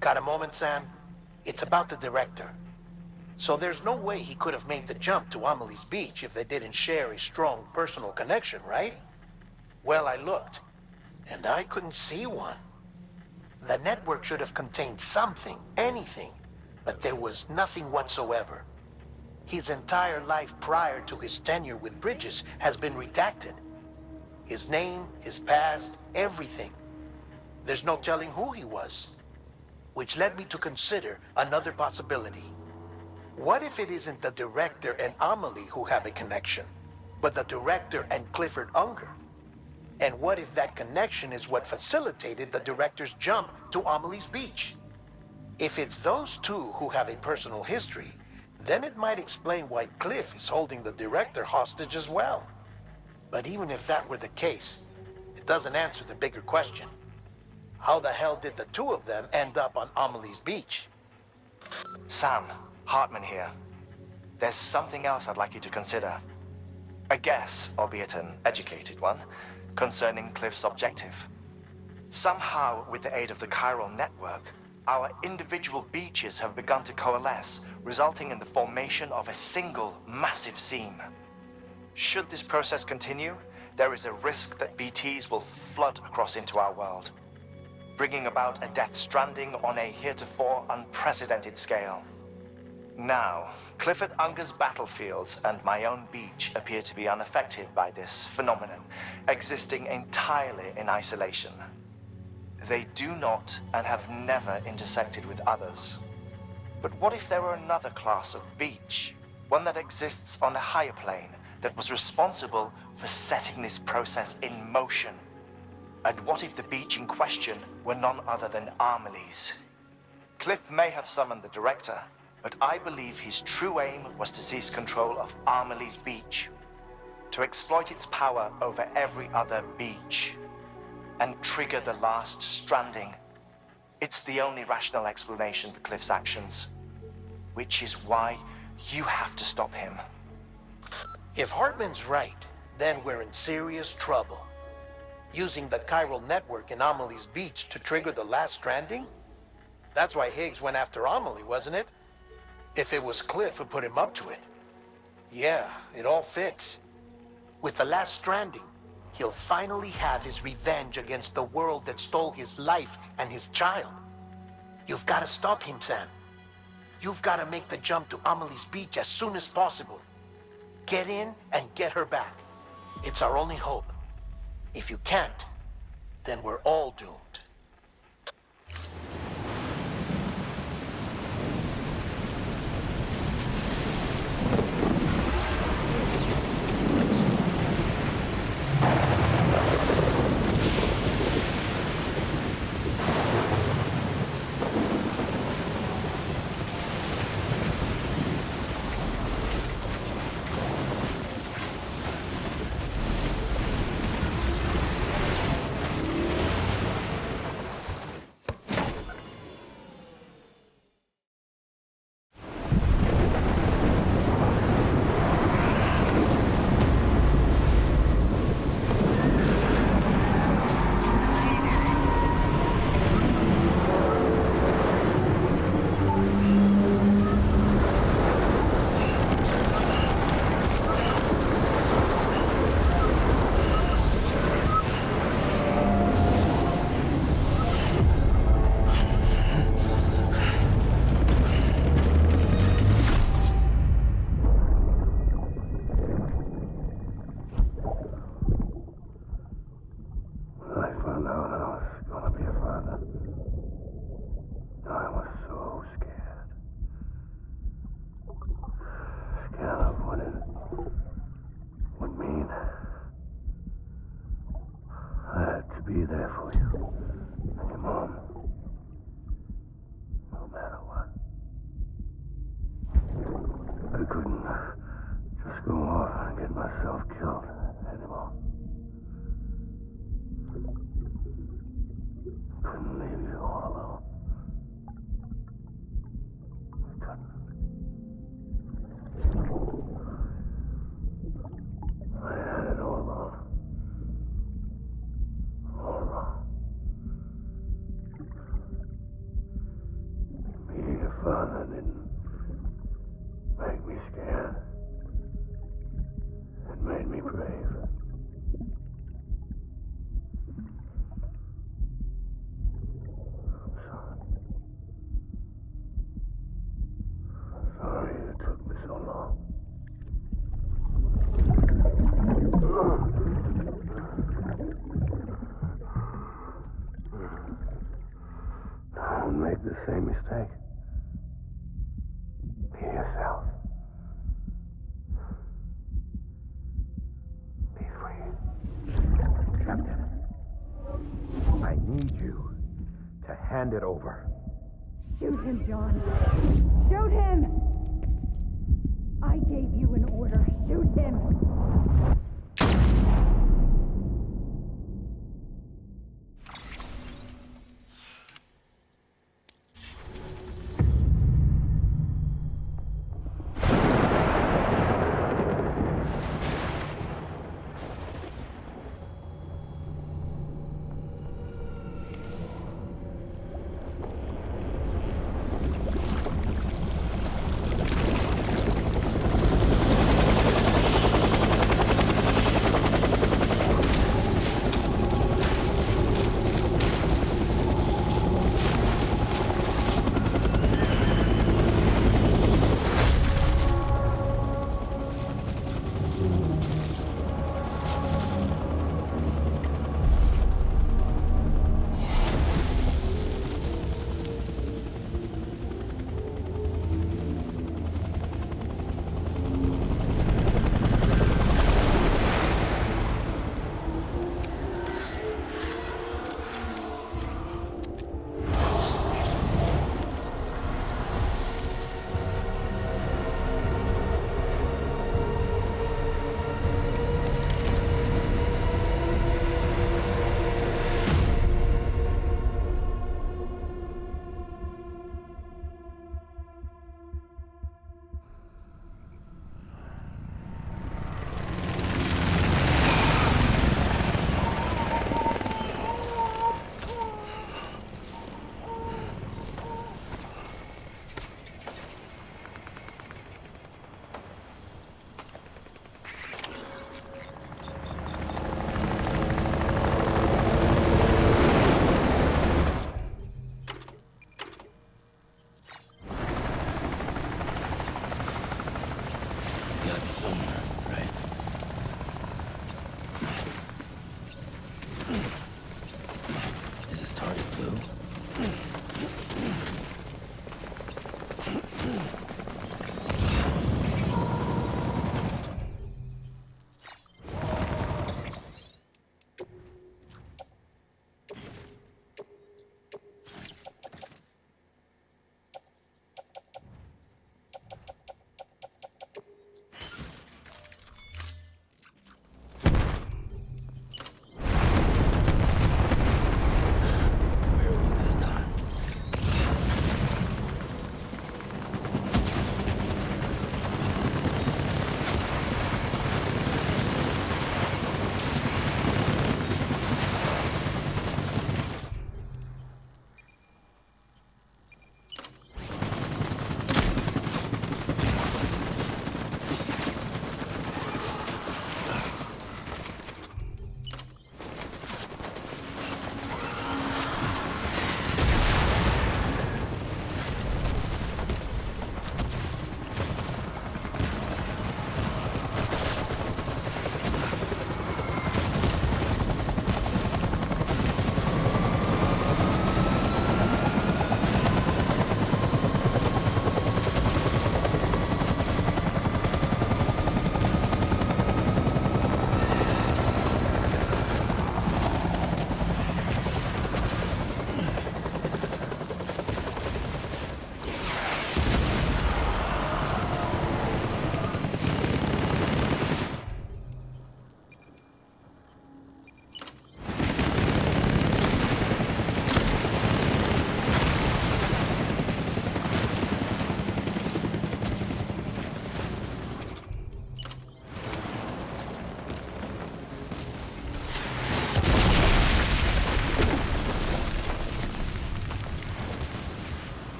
Got a moment, Sam? It's about the director. So there's no way he could have made the jump to Amelie's Beach if they didn't share a strong personal connection, right? Well, I looked, and I couldn't see one. The network should have contained something, anything, but there was nothing whatsoever. His entire life prior to his tenure with Bridges has been redacted. His name, his past, everything. There's no telling who he was. Which led me to consider another possibility. What if it isn't the director and Amelie who have a connection, but the director and Clifford Unger? And what if that connection is what facilitated the director's jump to Amelie's Beach? If it's those two who have a personal history, then it might explain why Cliff is holding the director hostage as well. But even if that were the case, it doesn't answer the bigger question. How the hell did the two of them end up on Amelie's Beach? Sam, Hartman here. There's something else I'd like you to consider. A guess, albeit an educated one, concerning Cliff's objective. Somehow, with the aid of the chiral network, our individual beaches have begun to coalesce, resulting in the formation of a single massive seam. Should this process continue, there is a risk that BTs will flood across into our world, bringing about a death stranding on a heretofore unprecedented scale. Now, Clifford Unger's battlefields and my own beach appear to be unaffected by this phenomenon, existing entirely in isolation. They do not and have never intersected with others. But what if there were another class of beach, one that exists on a higher plane, that was responsible for setting this process in motion? And what if the beach in question were none other than Amelie's? Cliff may have summoned the director, but I believe his true aim was to seize control of Amelie's Beach, to exploit its power over every other beach, and trigger the last stranding. It's the only rational explanation for Cliff's actions, which is why you have to stop him. If Hartman's right, then we're in serious trouble. Using the chiral network in Amelie's Beach to trigger the last stranding? That's why Higgs went after Amelie, wasn't it? If it was Cliff who put him up to it. Yeah, it all fits. With the last stranding, he'll finally have his revenge against the world that stole his life and his child. You've got to stop him, Sam. You've got to make the jump to Amelie's Beach as soon as possible. Get in and get her back. It's our only hope. If you can't, then we're all doomed. Be there for you and your mom, no matter what. I couldn't just go off and get myself killed anymore. Couldn't leave you all alone. I couldn't. I had it all wrong. All wrong. shouldn't make the same mistake. Be yourself. Be free. Captain, I need you to hand it over. Shoot him, John. Shoot him! I gave you an order. Shoot him!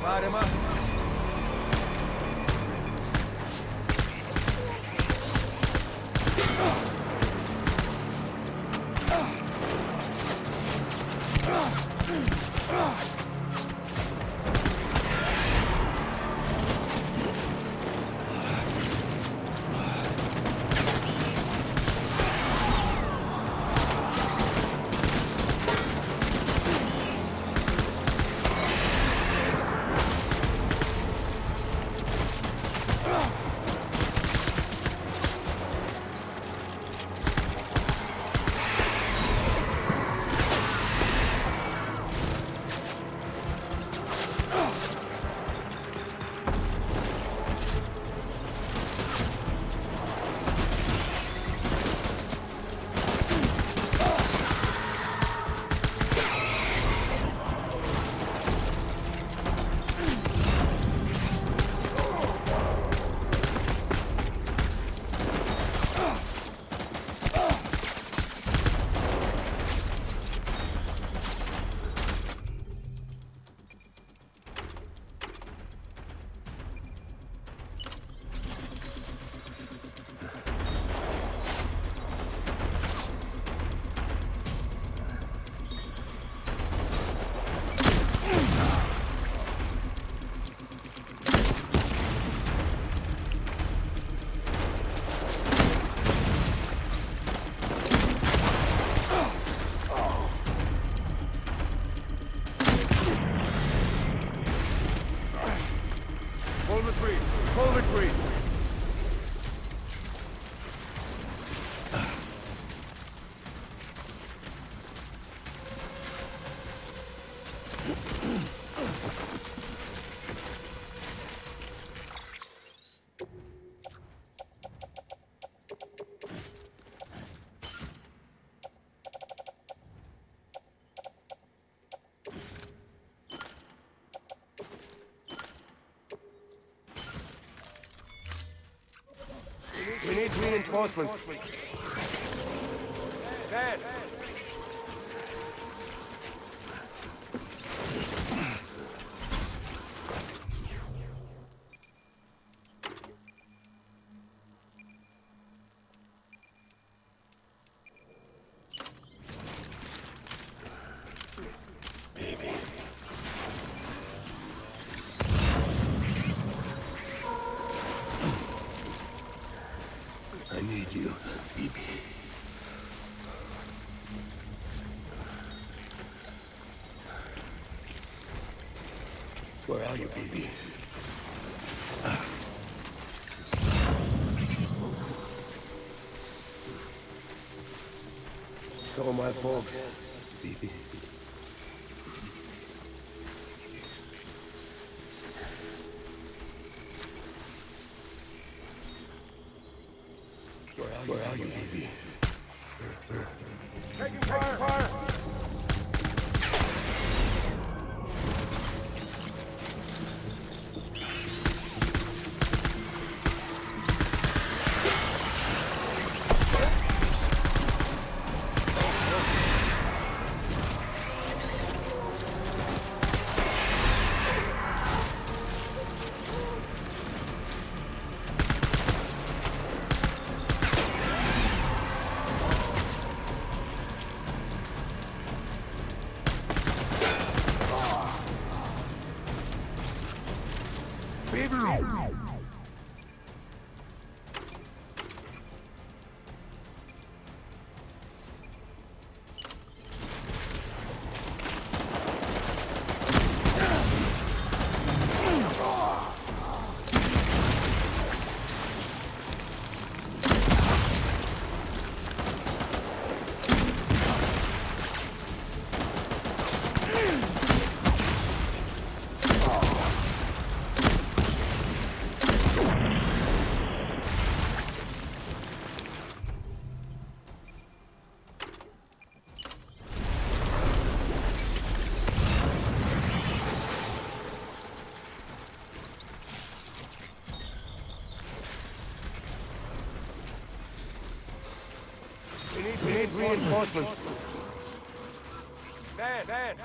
Fatima? Full retreat! We need reinforcements. Dad! Baby. I need you, baby. Where are you, baby? It's all my fault. Baby. Where are you, baby? Taking fire! We need reinforcements. Dad!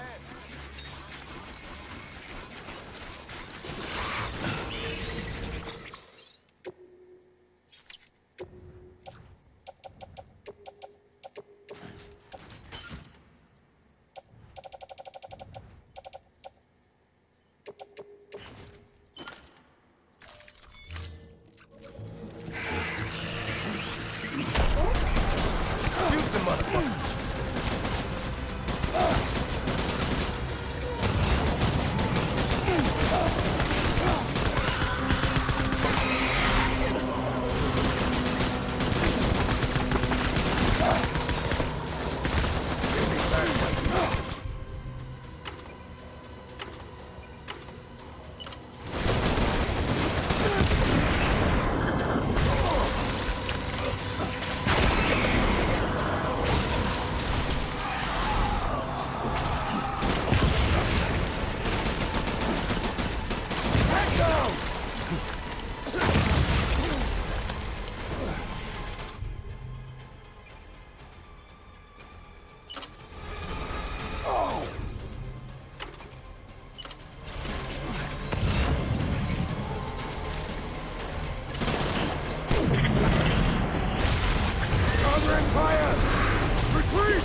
Shoot the motherfucker! Fire! Retreat!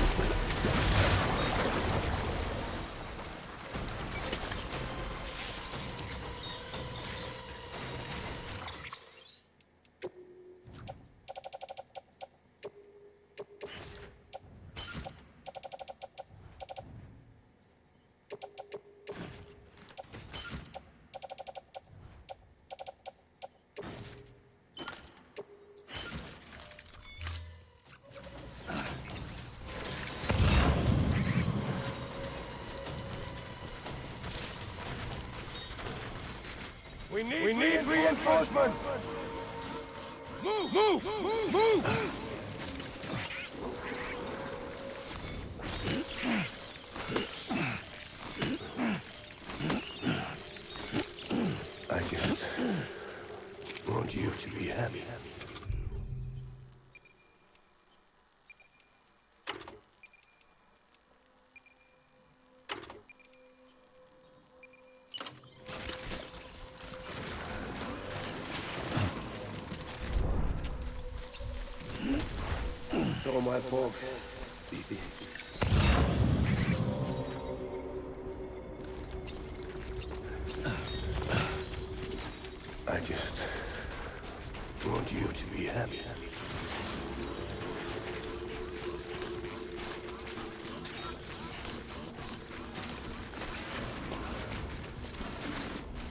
We need reinforcements! Move! Move! Move! I just want you to be happy. So my folks. I just want you to be happy.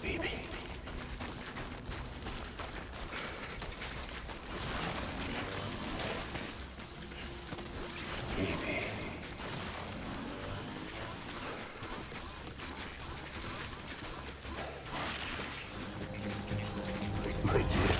Baby. Baby. My dear.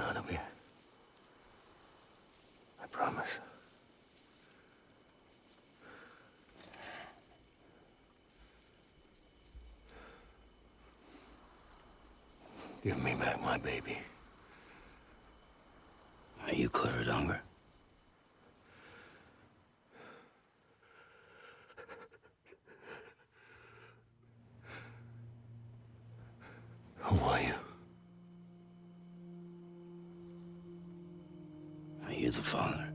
out of here. I promise. Give me back my baby. Are you clear of hunger? Who are you? Are you the father?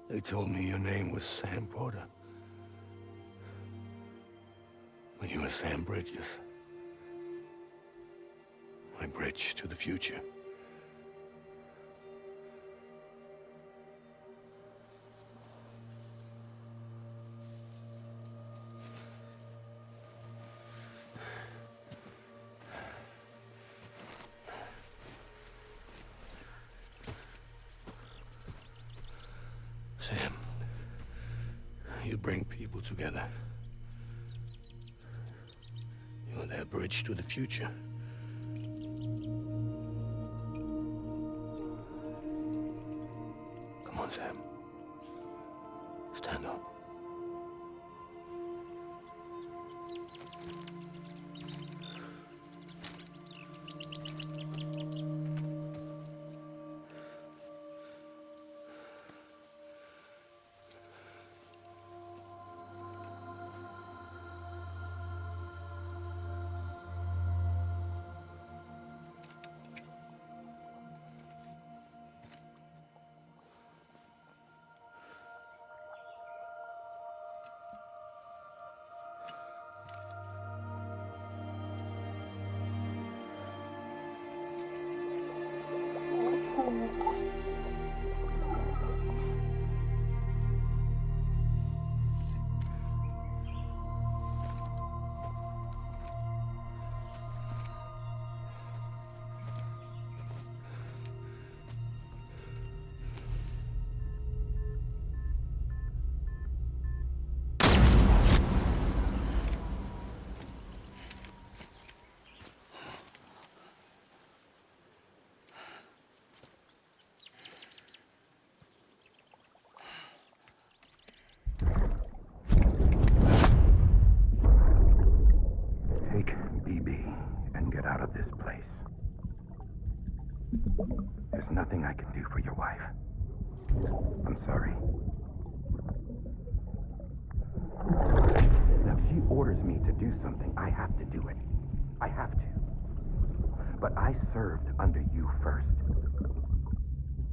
They told me your name was Sam Porter. But you were Sam Bridges. My bridge to the future. Sam, you bring people together. You're their bridge to the future. Come on, Sam. Stand up. Out of this place. There's nothing I can do for your wife. I'm sorry. Now, if she orders me to do something, I have to do it. I have to. But I served under you first.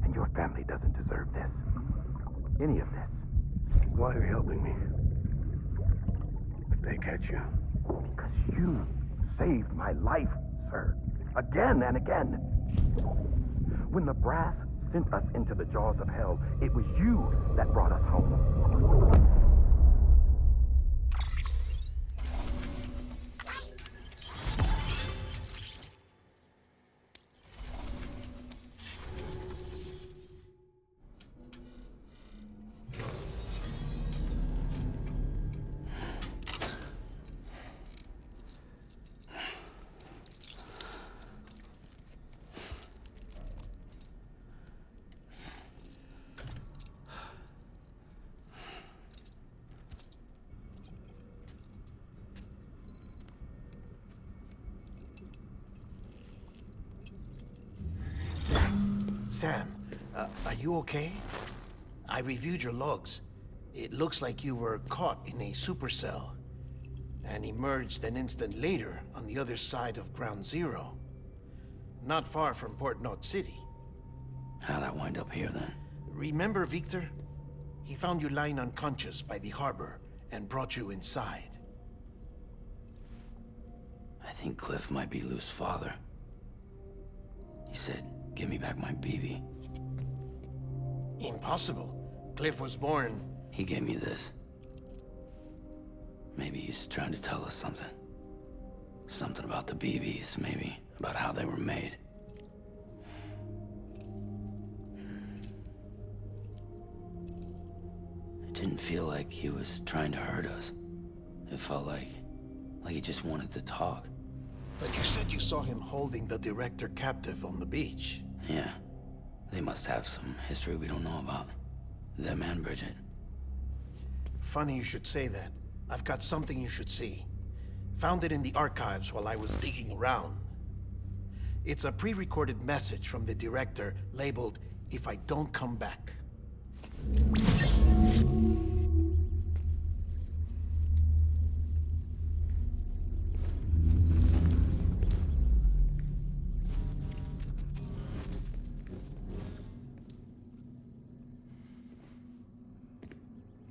And your family doesn't deserve this. Any of this. Why are you helping me? If they catch you. Because you saved my life, sir. Again and again. When the brass sent us into the jaws of hell, it was you that brought us home. Sam, are you okay? I reviewed your logs. It looks like you were caught in a supercell and emerged an instant later on the other side of Ground Zero. Not far from Port Knot City. How'd I wind up here then? Remember Victor? He found you lying unconscious by the harbor and brought you inside. think Cliff might be Lou's father. He said, give me back my BB. Impossible. Cliff was born... He gave me this. Maybe he's trying to tell us something. Something about the BBs, maybe. About how they were made. It didn't feel like he was trying to hurt us. It felt like he just wanted to talk. But you said you saw him holding the director captive on the beach. Yeah. They must have some history we don't know about. Them and Bridget. Funny you should say that. I've got something you should see. Found it in the archives while I was digging around. It's a pre-recorded message from the director labeled, "If I don't come back."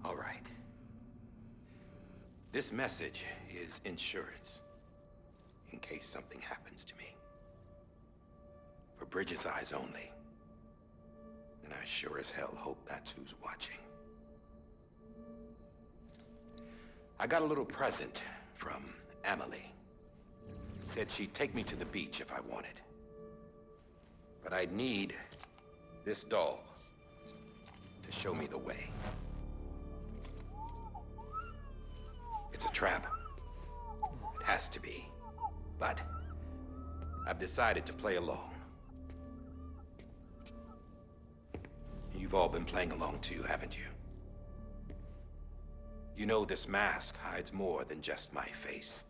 All right. This message is insurance, in case something happens to me. For Bridget's eyes only. And I sure as hell hope that's who's watching. I got a little present from Amelie. Said she'd take me to the beach if I wanted. But I'd need this doll to show me the way. It's a trap. It has to be. But I've decided to play along. You've all been playing along too, haven't you? You know this mask hides more than just my face.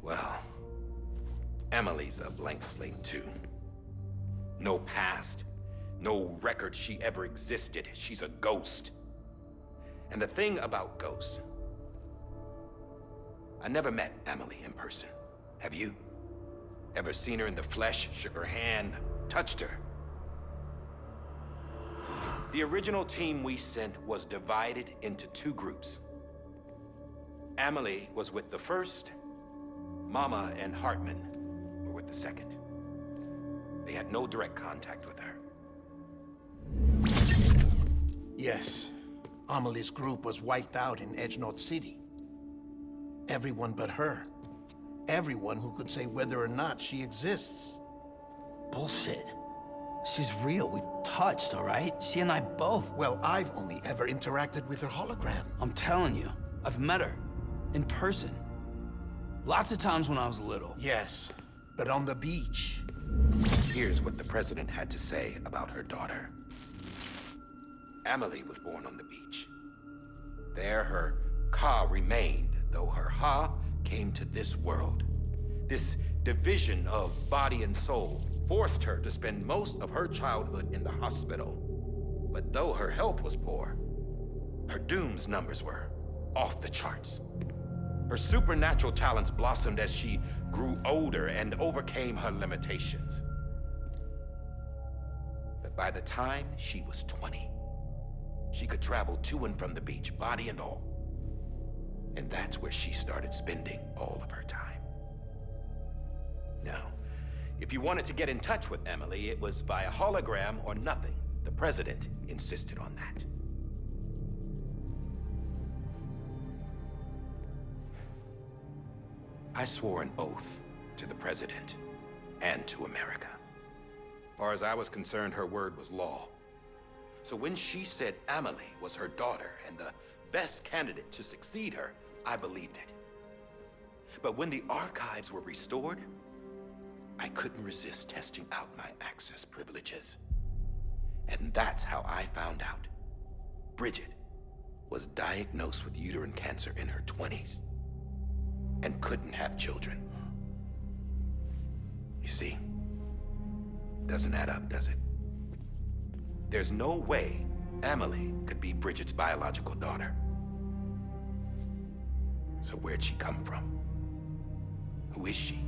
Well, Emily's a blank slate too. No past. No record she ever existed. She's a ghost. And the thing about ghosts... I never met Emily in person. Have you? Ever seen her in the flesh, shook her hand, touched her? The original team we sent was divided into two groups. Emily was with the first. Mama and Hartman were with the second. They had no direct contact with her. Yes. Amelie's group was wiped out in Edgenorth City. Everyone but her. Everyone who could say whether or not she exists. Bullshit. She's real. We've touched, all right? She and I both. Well, I've only ever interacted with her hologram. I'm telling you, I've met her. In person. Lots of times when I was little. Yes, but on the beach. Here's what the president had to say about her daughter. Amelie was born on the beach. There her Ka remained, though her Ha came to this world. This division of body and soul forced her to spend most of her childhood in the hospital. But though her health was poor, her Doom's numbers were off the charts. Her supernatural talents blossomed as she grew older and overcame her limitations. But by the time she was 20, she could travel to and from the beach, body and all. And that's where she started spending all of her time. Now, if you wanted to get in touch with Emily, it was via hologram or nothing. The president insisted on that. I swore an oath to the president and to America. As far as I was concerned, her word was law. So when she said Amelie was her daughter and the best candidate to succeed her, I believed it. But when the archives were restored, I couldn't resist testing out my access privileges. And that's how I found out. Bridget was diagnosed with uterine cancer in her 20s and couldn't have children. You see, doesn't add up, does it? There's no way Amelie could be Bridget's biological daughter. So where'd she come from? Who is she?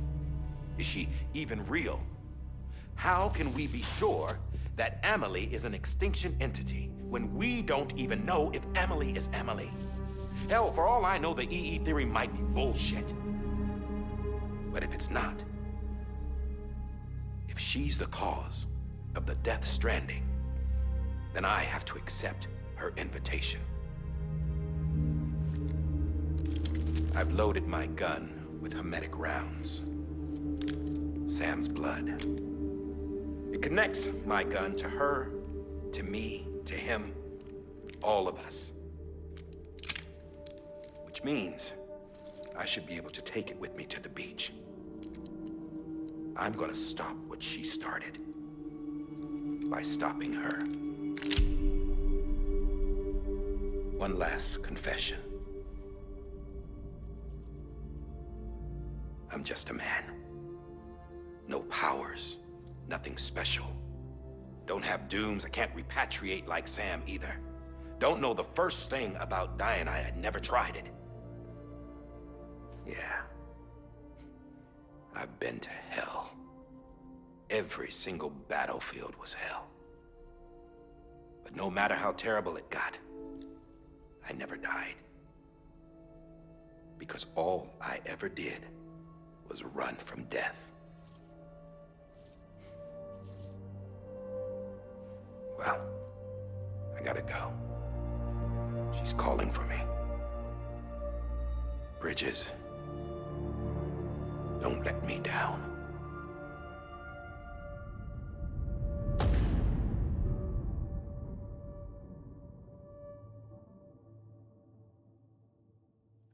Is she even real? How can we be sure that Amelie is an extinction entity when we don't even know if Amelie is Amelie? Hell, for all I know, the EE theory might be bullshit. But if it's not, if she's the cause of the Death Stranding, then I have to accept her invitation. I've loaded my gun with hermetic rounds. Sam's blood. It connects my gun to her, to me, to him, all of us. Which means I should be able to take it with me to the beach. I'm gonna stop what she started by stopping her. One last confession. I'm just a man. No powers, nothing special. Don't have dooms, I can't repatriate like Sam either. Don't know the first thing about dying, I had never tried it. Yeah. I've been to hell. Every single battlefield was hell. But no matter how terrible it got, I never died. Because all I ever did was run from death. Well, I gotta go. She's calling for me. Bridges, don't let me down.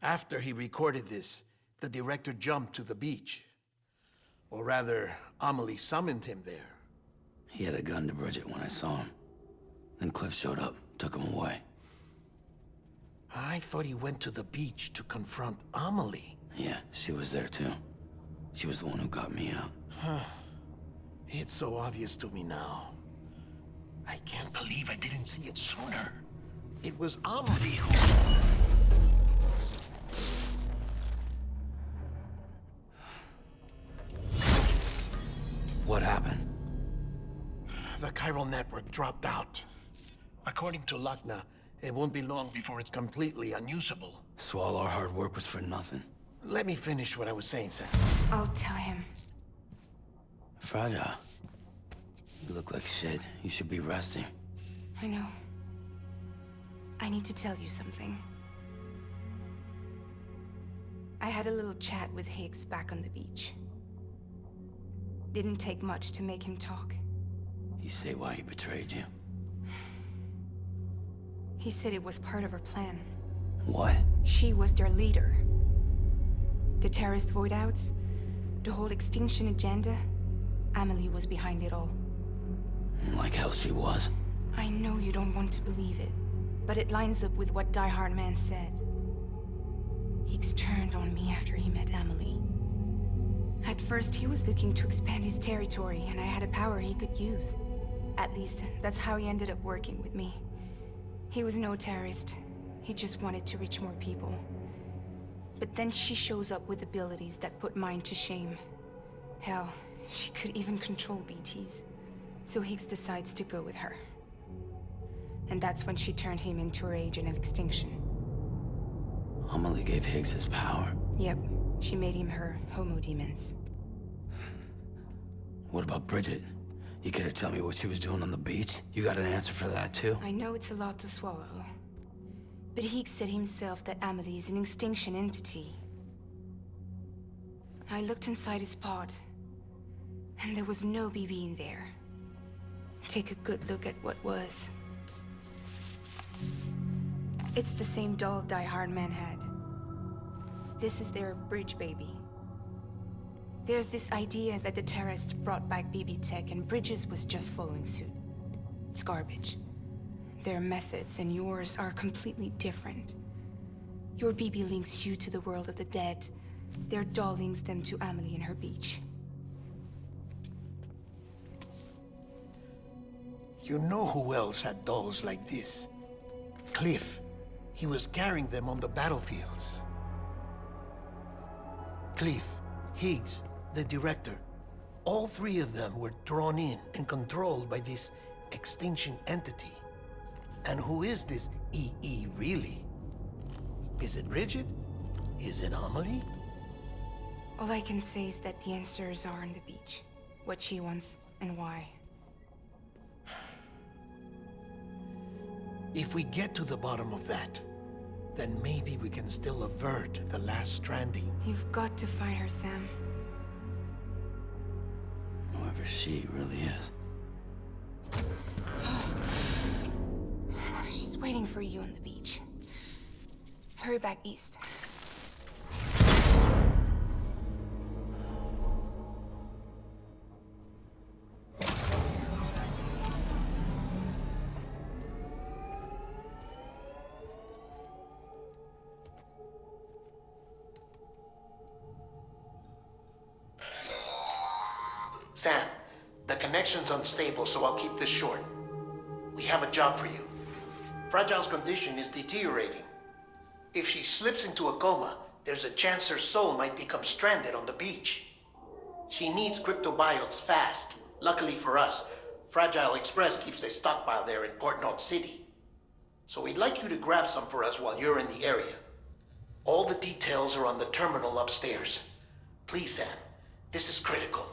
After he recorded this, the director jumped to the beach. Or rather, Amelie summoned him there. He had a gun to Bridget when I saw him. Then Cliff showed up, took him away. I thought he went to the beach to confront Amelie. Yeah, she was there too. She was the one who got me out. It's so obvious to me now. I can't believe I didn't see it sooner. It was Amelie who... What happened? The chiral network dropped out. According to Lakna, it won't be long before it's completely unusable. So all our hard work was for nothing. Let me finish what I was saying, Sam. I'll tell him. Fragile. You look like shit. You should be resting. I know. I need to tell you something. I had a little chat with Higgs back on the beach. Didn't take much to make him talk. You say why he betrayed you? He said it was part of her plan. What? She was their leader. The terrorist void-outs, the whole extinction agenda, Amelie was behind it all. Like hell she was. I know you don't want to believe it, but it lines up with what Die Hard Man said. Higgs turned on me after he met Amelie. At first, he was looking to expand his territory, and I had a power he could use. At least, that's how he ended up working with me. He was no terrorist. He just wanted to reach more people. But then she shows up with abilities that put mine to shame. Hell, she could even control BTs. So Higgs decides to go with her. And that's when she turned him into her agent of extinction. Amelie gave Higgs his power. Yep, she made him her homo demons. What about Bridget? You care to tell me what she was doing on the beach? You got an answer for that too? I know it's a lot to swallow. But Higgs said himself that Amelie is an extinction entity. I looked inside his pod, and there was no BB in there. Take a good look at what was. It's the same doll Die Hard Man had. This is their bridge baby. There's this idea that the terrorists brought back BB tech and Bridges was just following suit. It's garbage. Their methods and yours are completely different. Your BB links you to the world of the dead. Their doll links them to Amelie and her beach. You know who else had dolls like this? Cliff. He was carrying them on the battlefields. Cliff, Higgs, the director. All three of them were drawn in and controlled by this extinction entity. And who is this EE really? Is it Bridget? Is it Amelie? All I can say is that the answers are on the beach. What she wants and why. If we get to the bottom of that, then maybe we can still avert the last stranding. You've got to find her, Sam. Whoever she really is. She's waiting for you on the beach. Hurry back east. Sam, the connection's unstable, so I'll keep this short. We have a job for you. Fragile's condition is deteriorating. If she slips into a coma, there's a chance her soul might become stranded on the beach. She needs cryptobiotes fast. Luckily for us, Fragile Express keeps a stockpile there in Port North City. So we'd like you to grab some for us while you're in the area. All the details are on the terminal upstairs. Please, Sam, this is critical.